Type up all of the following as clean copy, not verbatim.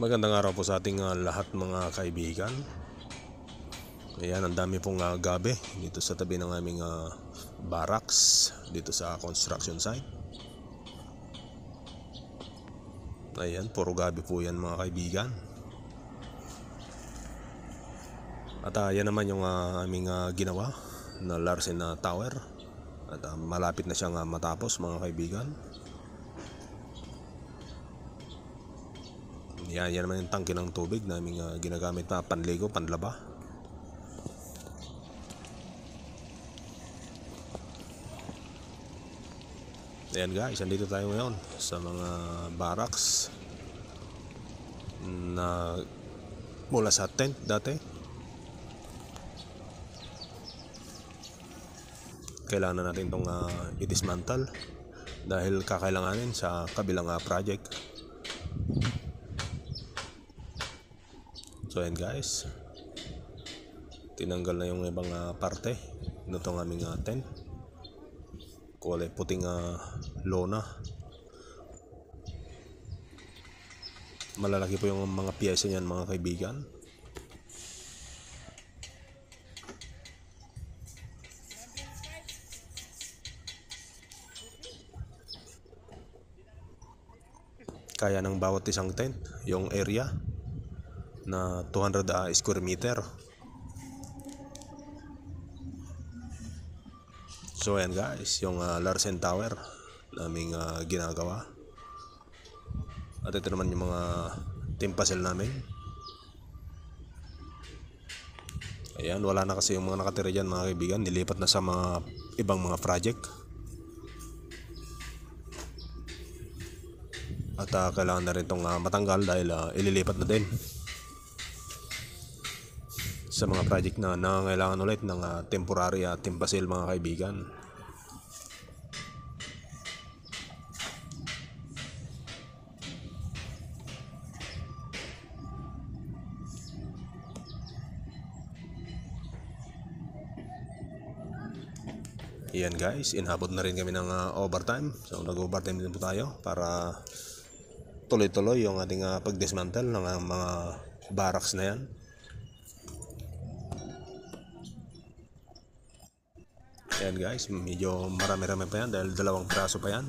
Magandang araw po sa ating lahat mga kaibigan. Ayan, ang dami pong gabi dito sa tabi ng aming barracks dito sa construction site. Ayan, puro gabi po yan mga kaibigan. At yan naman yung aming ginawa na Larsen Tower. At malapit na siyang matapos mga kaibigan. Yan naman yung tangke ng tubig na aming ginagamit na panligo, panlaba. Ayan guys, andito tayo ngayon sa mga barracks na mula sa tent dati. Kailangan natin itong i-dismantle dahil kakailanganin sa kabilang project. So ayan guys, tinanggal na yung ibang parte nitong aming tent. Kulay puting lona. Malalaki po yung mga piyesa niyan mga kaibigan. Kaya ng bawat isang tent yung area na 200 square meter. So ayan guys, yung Larsen Tower naming ginagawa. At ito naman yung mga team puzzle namin. Ayan, wala na kasi yung mga nakatira dyan mga kaibigan. Nilipat na sa mga ibang mga project. At kailangan na rin itong matanggal dahil ililipat na din sa mga project na nangangailangan ulit ng temporary team puzzle mga kaibigan. Yan guys, inabot na rin kami ng overtime. So nag-overtime din po tayo para tuloy-tuloy yung ating pag-dismantle ng mga barracks na yan. Ayan guys, medyo marami-rami pa yan dahil 2 piraso pa yan.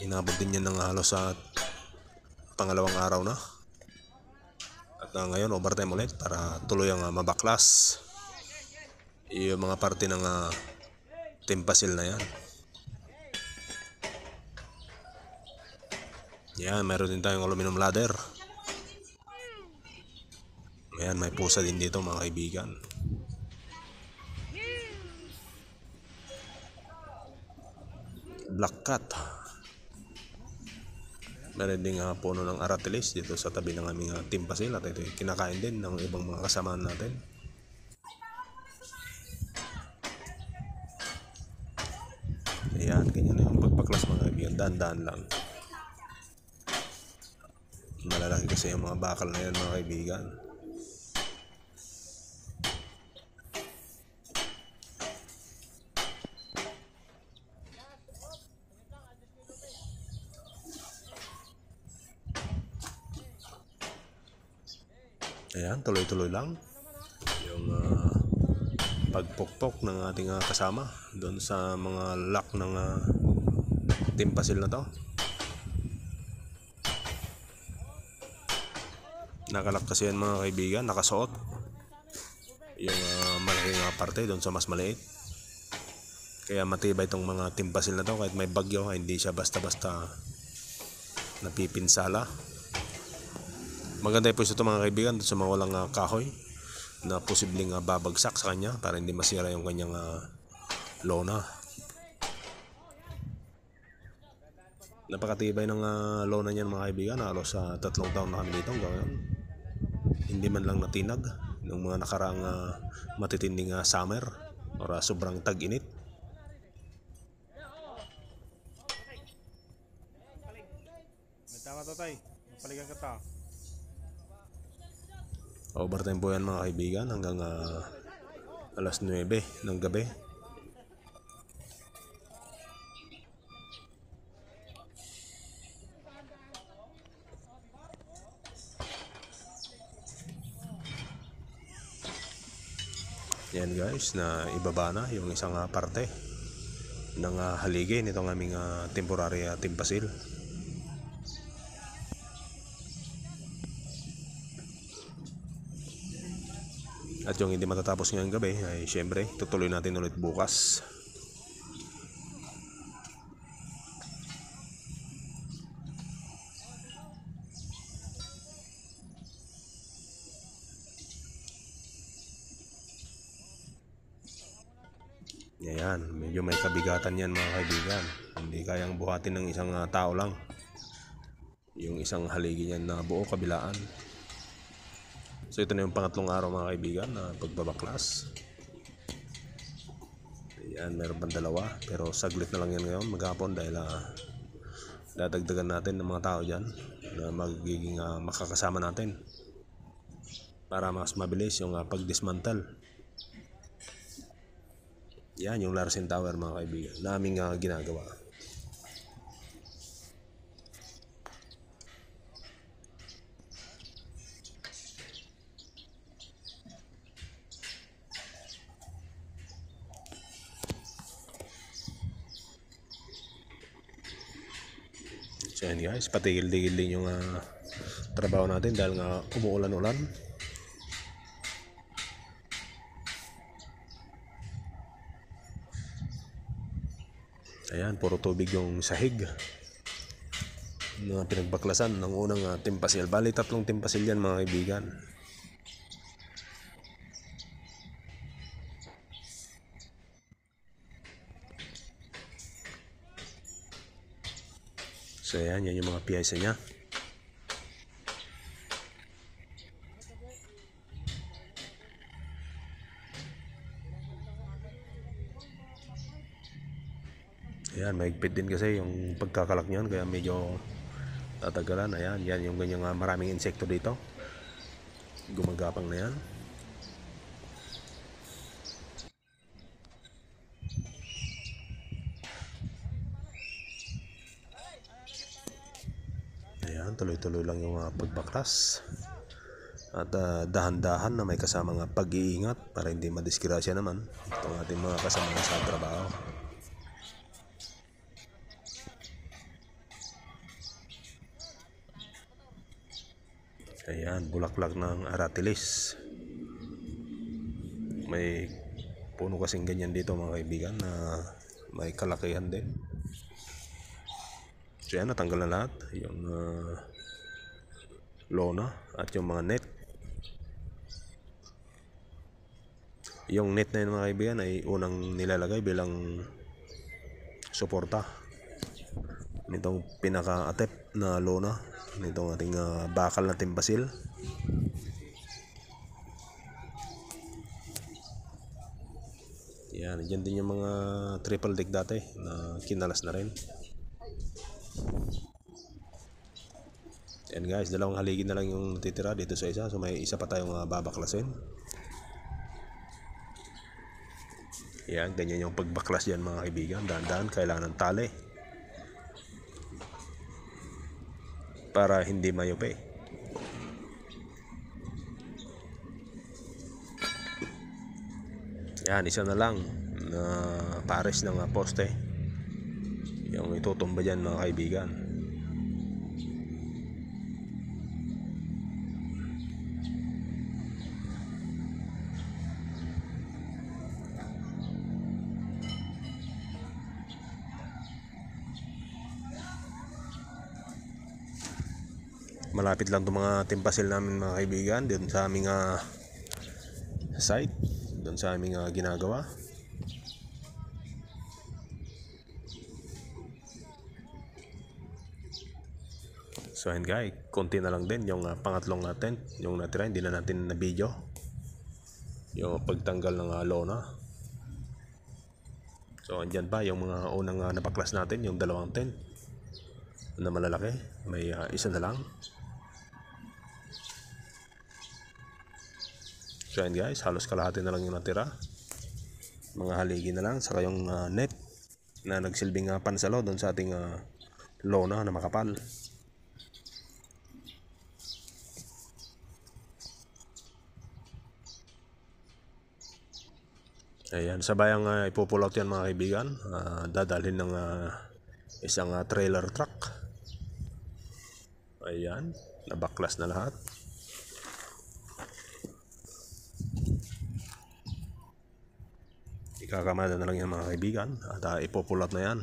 Inabot din yan ng halos sa pangalawang araw na. At ngayon overtime ulit para tuloy ang mabaklas yung mga parte ng team puzzle na yan. Yan, meron din tayong aluminum ladder. Ayan, may pusa din dito mga kaibigan. Black cat. Meron ding puno ng aratilis dito sa tabi ng aming team puzzle. At ito kinakain din ng ibang mga kasamaan natin. Ayan, ganyan na yung pagpaklas mga kaibigan. Daan-daan lang. Malalaki kasi yung mga bakal na yan mga kaibigan. Ayan, tuloy-tuloy lang yung pagpukpok ng ating kasama doon sa mga lock ng team puzzle na to. Nakalock kasi yan mga kaibigan, nakasuot yung malaking parte doon sa mas maliit. Kaya matibay itong mga team puzzle na to. Kahit may bagyo, hindi siya basta-basta napipinsala. Maganda po ito mga kaibigan sa mga walang kahoy na posibleng babagsak sa kanya para hindi masira yung kanyang lona. Napakatibay ng lona niyan mga kaibigan. Halos 3 taon na kami dito hanggang hindi man lang natinag ng mga nakaraang matitinding summer o sobrang tag-init. Tama tatay, paligan ka ta. Overtime po yan mga kaibigan hanggang alas 9 ng gabi. Yan guys, na ibaba na yung isang parte ng haligi nitong aming temporary timpasil. At yung hindi matatapos ngayong gabi ay syempre tutuloy natin ulit bukas. Ayan, medyo may kabigatan yan mga kaibigan. Hindi kayang buhatin ng isang tao lang yung isang haligi niyan na buo kabilaan. So ito na yung pangatlong araw mga kaibigan na pagbabaklas. Ayan, meron pang dalawa pero saglit na lang yan ngayon maghapon dahil dadagdagan natin ng mga tao dyan na magiging makakasama natin para mas mabilis yung pag-dismantle. Yan yung Larsen Tower mga kaibigan na aming ginagawa. So yan guys, patigil-tigil din yung trabaho natin dahil nga umuulan-ulan. Ayan, puro tubig yung sahig na pinagbaklasan ng unang timpasil. Bali, 3 timpasil yan mga kaibigan. So ayan, yan yung mga piyesa niya. Ayan, mahigpit din kasi yung pagkakalak niyan kaya medyo tatagalan. Ayan, yan yung ganyang maraming insekto dito. Gumagapang na yan. Ayan, tuloy-tuloy lang yung pagbaklas. At dahan-dahan na may kasamang pag-iingat para hindi madisgrasya naman itong ating mga kasama sa trabaho. Ayan, bulaklak ng aratilis. May puno kasing ganyan dito mga kaibigan na may kalakihan din. So yan, natanggal na lahat yung lona at yung mga net. Yung net na yun mga kaibigan ay unang nilalagay bilang suporta nitong pinaka-atep na lona nitong ating bakal na timpasil. Yan, dyan din yung mga triple deck dati na kinalas na rin. Yan guys, 2 haligi na lang yung natitira dito sa isa. So may isa pa tayong babaklasin. Yan, ganyan yung pagbaklas yan mga kaibigan. Dahan-dahan, kailangan ng tali para hindi mayupi. Yan, isa na lang na pares ng poste yung itutumba dyan mga kaibigan. Malapit lang itong mga timpasil namin mga kaibigan doon sa aming site, doon sa aming ginagawa. So ayun guys, konti na lang din yung pangatlong tent, yung natira, hindi na natin na video yung pagtanggal ng lona. So andyan pa yung mga unang napaklas natin, yung 2 tent na malalaki, may isa na lang. So yan guys, halos kalahati na lang yung natira. Mga haligi na lang, saka yung net na nagsilbing pansalo doon sa ating lona na makapal. Ayan, sabayang ipupulot yan mga kaibigan. Dadalhin ng isang trailer truck. Ayan, nabaklas na lahat. Ikakamada na lang yan mga kaibigan at ipupulot na yan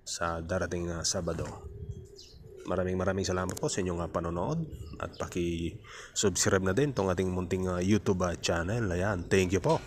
sa darating Sabado. Maraming salamat po sa inyong panonood at paki-subscribe na din tong ating munting YouTube channel. Ayan, thank you po.